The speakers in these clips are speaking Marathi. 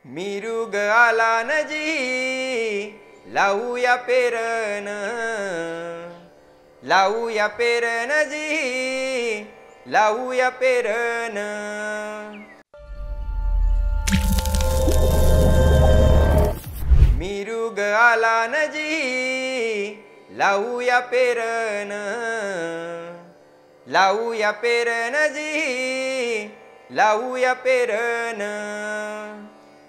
मिरुग आला नजी लावूया पेरण, लावूया पेरण जी, लावूया पेरण. मिरुग आला नजी लावूया पेरण, लावूया पेरण जी, लावूया पेरण.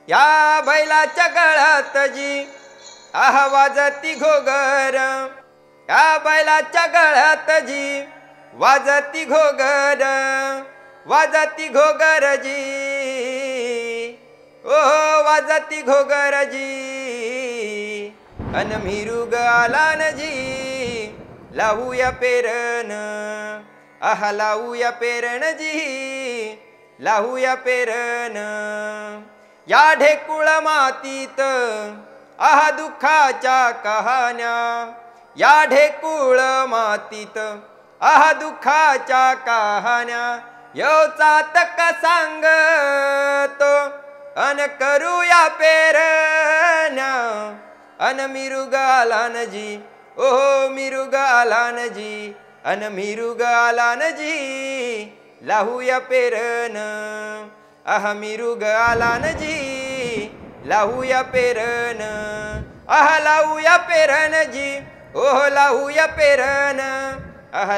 या बैलाच्या गळ्यात जी वाजती घोगर, या बैलाच्या गळ्यात जी वाजती घोगर, वाजती घोगर जी, ओ वाजती घोगर जी. अन मिरुग आला नजी लावूया पेरण, लावूया पेरण जी, लावूया पेरण. या ढेकुळ मातीत दुःखाच्या कहाण्या, या ढेकुळ मातीत दुःखाच्या कहाण्या. यो चातक सांगतो अन करूया पेरण्या. अन मिरुग आला नजी, ओ मिरुग आला नजी, अन मिरुग आला नजी लावूया पेरण. मिरुग आला नजी लावूया पेरण, लावूया पेरण जी, ओ लावूया पेरण,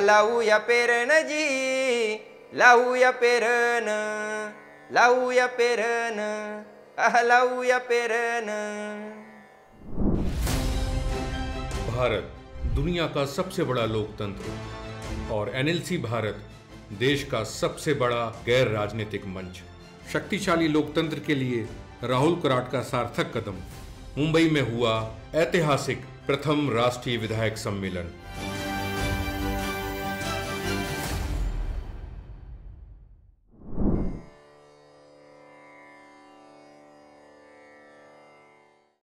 लावूया पेरण जी, लावूया पेरण, लावूया पेरण, लावूया पेरण. भारत दुनिया का सबसे बड़ा लोकतंत्र और एनएलसी भारत देश का सबसे बड़ा गैर राजनीतिक मंच. शक्तिशाली लोकतंत्र के लिए राहुल कराट का सार्थक कदम. मुंबई में हुआ ऐतिहासिक प्रथम राष्ट्रीय विधायक सम्मेलन.